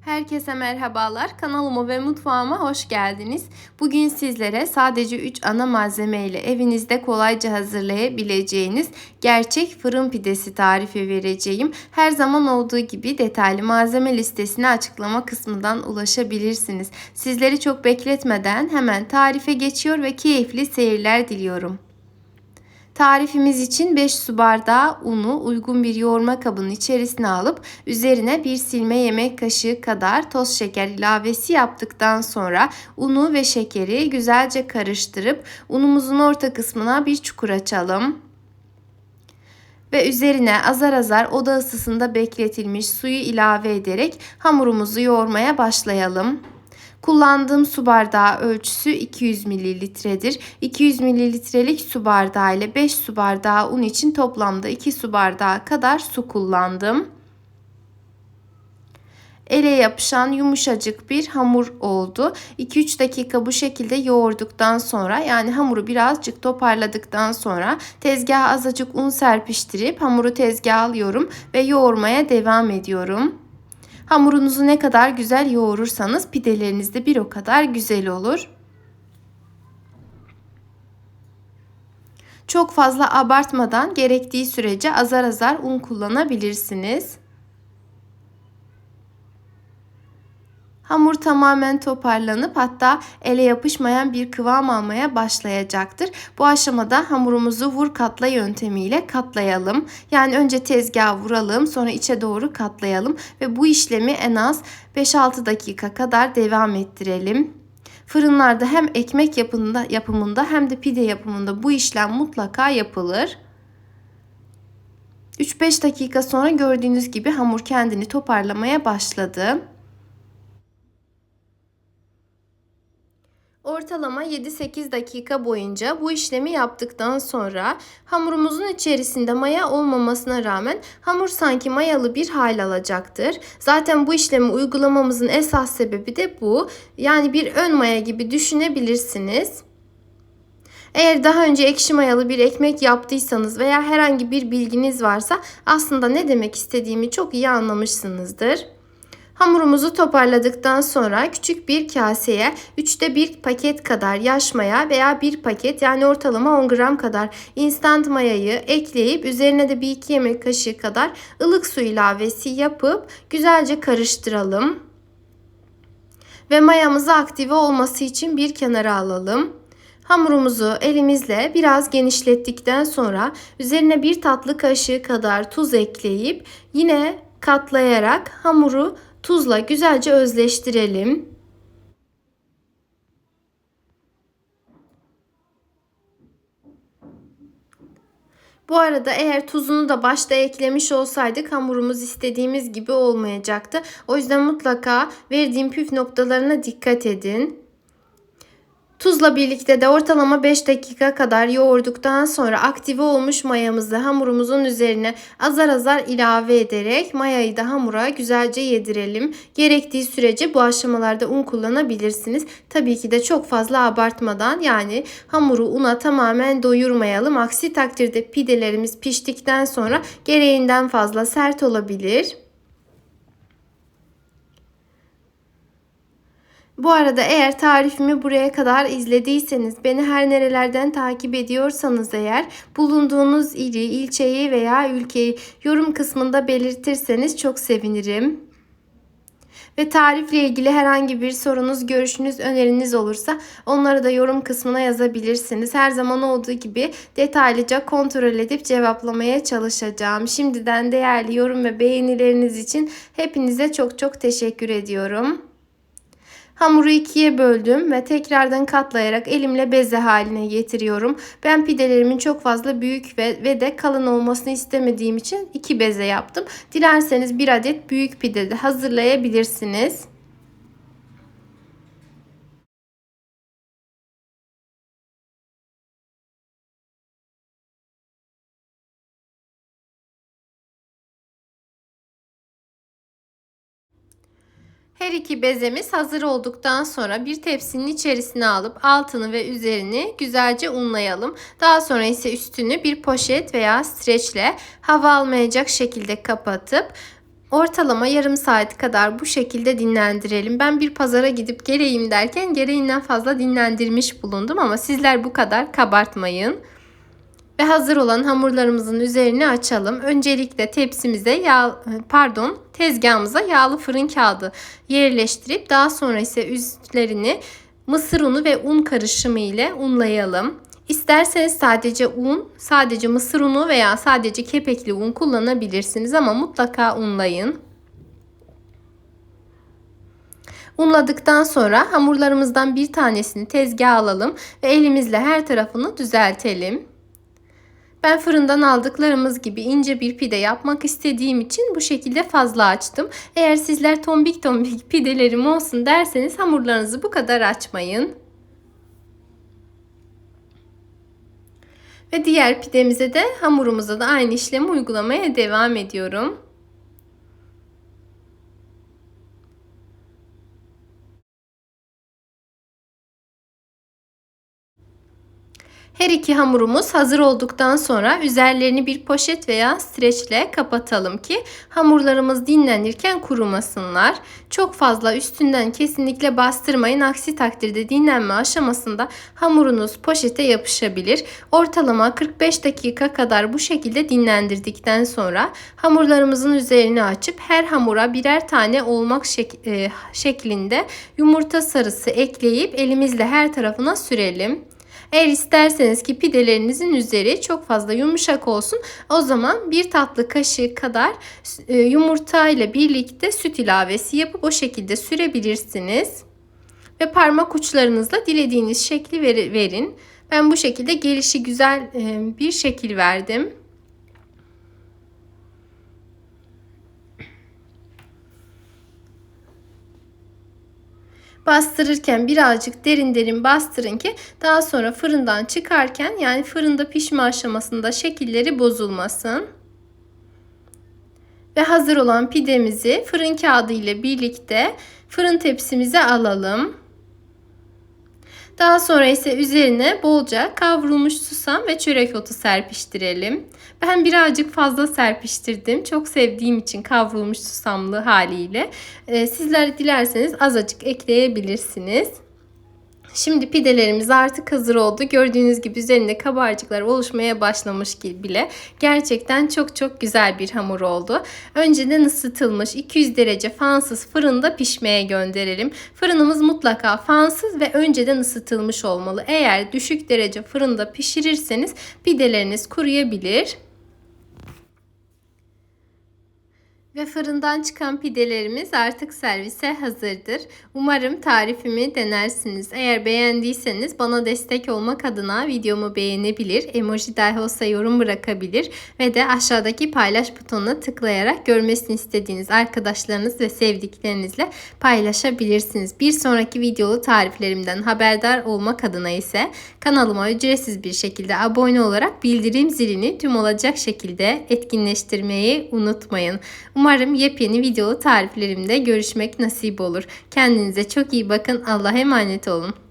Herkese merhabalar. Kanalıma ve mutfağıma hoş geldiniz. Bugün sizlere sadece 3 ana malzeme ile evinizde kolayca hazırlayabileceğiniz gerçek fırın pidesi tarifi vereceğim. Her zaman olduğu gibi detaylı malzeme listesine açıklama kısmından ulaşabilirsiniz. Sizleri çok bekletmeden hemen tarife geçiyor ve keyifli seyirler diliyorum. Tarifimiz için 5 su bardağı unu uygun bir yoğurma kabının içerisine alıp üzerine bir silme yemek kaşığı kadar toz şeker ilavesi yaptıktan sonra unu ve şekeri güzelce karıştırıp unumuzun orta kısmına bir çukur açalım. Ve üzerine azar azar oda ısısında bekletilmiş suyu ilave ederek hamurumuzu yoğurmaya başlayalım. Kullandığım su bardağı ölçüsü 200 mililitredir. 200 mililitrelik su bardağı ile 5 su bardağı un için toplamda 2 su bardağı kadar su kullandım. Ele yapışan yumuşacık bir hamur oldu. 2-3 dakika bu şekilde yoğurduktan sonra, yani hamuru birazcık toparladıktan sonra tezgaha azıcık un serpiştirip hamuru tezgaha alıyorum ve yoğurmaya devam ediyorum. Hamurunuzu ne kadar güzel yoğurursanız pideleriniz de bir o kadar güzel olur. Çok fazla abartmadan gerektiği sürece azar azar un kullanabilirsiniz. Hamur tamamen toparlanıp hatta ele yapışmayan bir kıvam almaya başlayacaktır. Bu aşamada hamurumuzu vur katla yöntemiyle katlayalım. Yani önce tezgaha vuralım, sonra içe doğru katlayalım ve bu işlemi en az 5-6 dakika kadar devam ettirelim. Fırınlarda hem ekmek yapımında hem de pide yapımında bu işlem mutlaka yapılır. 3-5 dakika sonra gördüğünüz gibi hamur kendini toparlamaya başladı. Ortalama 7-8 dakika boyunca bu işlemi yaptıktan sonra hamurumuzun içerisinde maya olmamasına rağmen hamur sanki mayalı bir hal alacaktır. Zaten bu işlemi uygulamamızın esas sebebi de bu. Yani bir ön maya gibi düşünebilirsiniz. Eğer daha önce ekşi mayalı bir ekmek yaptıysanız veya herhangi bir bilginiz varsa aslında ne demek istediğimi çok iyi anlamışsınızdır. Hamurumuzu toparladıktan sonra küçük bir kaseye 1/3 paket kadar yaş maya veya 1 paket, yani ortalama 10 gram kadar instant mayayı ekleyip üzerine de 1-2 yemek kaşığı kadar ılık su ilavesi yapıp güzelce karıştıralım. Ve mayamızı aktive olması için bir kenara alalım. Hamurumuzu elimizle biraz genişlettikten sonra üzerine 1 tatlı kaşığı kadar tuz ekleyip yine katlayarak hamuru tuzla güzelce özleştirelim. Bu arada eğer tuzunu da başta eklemiş olsaydık hamurumuz istediğimiz gibi olmayacaktı. O yüzden mutlaka verdiğim püf noktalarına dikkat edin. Tuzla birlikte de ortalama 5 dakika kadar yoğurduktan sonra aktive olmuş mayamızı hamurumuzun üzerine azar azar ilave ederek mayayı da hamura güzelce yedirelim. Gerektiği sürece bu aşamalarda un kullanabilirsiniz. Tabii ki de çok fazla abartmadan, yani hamuru una tamamen doyurmayalım. Aksi takdirde pidelerimiz piştikten sonra gereğinden fazla sert olabilir. Bu arada eğer tarifimi buraya kadar izlediyseniz, beni her nerelerden takip ediyorsanız eğer, bulunduğunuz ili, ilçeyi veya ülkeyi yorum kısmında belirtirseniz çok sevinirim. Ve tarifle ilgili herhangi bir sorunuz, görüşünüz, öneriniz olursa onları da yorum kısmına yazabilirsiniz. Her zaman olduğu gibi detaylıca kontrol edip cevaplamaya çalışacağım. Şimdiden değerli yorum ve beğenileriniz için hepinize çok çok teşekkür ediyorum. Hamuru ikiye böldüm ve tekrardan katlayarak elimle beze haline getiriyorum. Ben pidelerimin çok fazla büyük ve de kalın olmasını istemediğim için 2 beze yaptım. Dilerseniz 1 adet büyük pide de hazırlayabilirsiniz. Her iki bezemiz hazır olduktan sonra bir tepsinin içerisine alıp altını ve üzerini güzelce unlayalım. Daha sonra ise üstünü bir poşet veya streçle hava almayacak şekilde kapatıp Ortalama yarım saat kadar bu şekilde dinlendirelim. Ben bir pazara gidip geleyim derken gereğinden fazla dinlendirmiş bulundum ama sizler bu kadar kabartmayın. Ve hazır olan hamurlarımızın üzerini açalım. Öncelikle tezgahımıza yağlı fırın kağıdı yerleştirip daha sonra ise üstlerini mısır unu ve un karışımı ile unlayalım. İsterseniz sadece mısır unu veya sadece kepekli un kullanabilirsiniz ama mutlaka unlayın. Unladıktan sonra hamurlarımızdan bir tanesini tezgaha alalım ve elimizle her tarafını düzeltelim. Ben fırından aldıklarımız gibi ince bir pide yapmak istediğim için bu şekilde fazla açtım. Eğer sizler tombik tombik pidelerim olsun derseniz hamurlarınızı bu kadar açmayın. Ve diğer pidemize de hamurumuza da aynı işlemi uygulamaya devam ediyorum. Her iki hamurumuz hazır olduktan sonra üzerlerini bir poşet veya streçle kapatalım ki hamurlarımız dinlenirken kurumasınlar. Çok fazla üstünden kesinlikle bastırmayın. Aksi takdirde dinlenme aşamasında hamurunuz poşete yapışabilir. Ortalama 45 dakika kadar bu şekilde dinlendirdikten sonra hamurlarımızın üzerini açıp her hamura birer tane olmak şeklinde yumurta sarısı ekleyip elimizle her tarafına sürelim. Eğer isterseniz ki pidelerinizin üzeri çok fazla yumuşak olsun, o zaman bir tatlı kaşığı kadar yumurta ile birlikte süt ilavesi yapıp o şekilde sürebilirsiniz. Ve parmak uçlarınızla dilediğiniz şekli verin. Ben bu şekilde gelişi güzel bir şekil verdim. Bastırırken birazcık derin bastırın ki daha sonra fırından çıkarken, yani fırında pişme aşamasında şekilleri bozulmasın. Ve hazır olan pidemizi fırın kağıdı ile birlikte fırın tepsimize alalım. Daha sonra ise üzerine bolca kavrulmuş susam ve çörek otu serpiştirelim. Ben birazcık fazla serpiştirdim. Çok sevdiğim için kavrulmuş susamlı haliyle. Sizler dilerseniz azıcık ekleyebilirsiniz. Şimdi pidelerimiz artık hazır oldu. Gördüğünüz gibi üzerinde kabarcıklar oluşmaya başlamış gibi bile. Gerçekten çok güzel bir hamur oldu. Önceden ısıtılmış 200 derece fansız fırında pişmeye gönderelim. Fırınımız mutlaka fansız ve önceden ısıtılmış olmalı. Eğer düşük derece fırında pişirirseniz pideleriniz kuruyabilir. Ve fırından çıkan pidelerimiz artık servise hazırdır. Umarım tarifimi denersiniz. Eğer beğendiyseniz bana destek olmak adına videomu beğenebilir, emoji dahi olsa yorum bırakabilir ve de aşağıdaki paylaş butonuna tıklayarak görmesini istediğiniz arkadaşlarınız ve sevdiklerinizle paylaşabilirsiniz. Bir sonraki videolu tariflerimden haberdar olmak adına ise kanalıma ücretsiz bir şekilde abone olarak bildirim zilini tüm olacak şekilde etkinleştirmeyi unutmayın. Umarım yepyeni videolu tariflerimde görüşmek nasip olur. Kendinize çok iyi bakın. Allah'a emanet olun.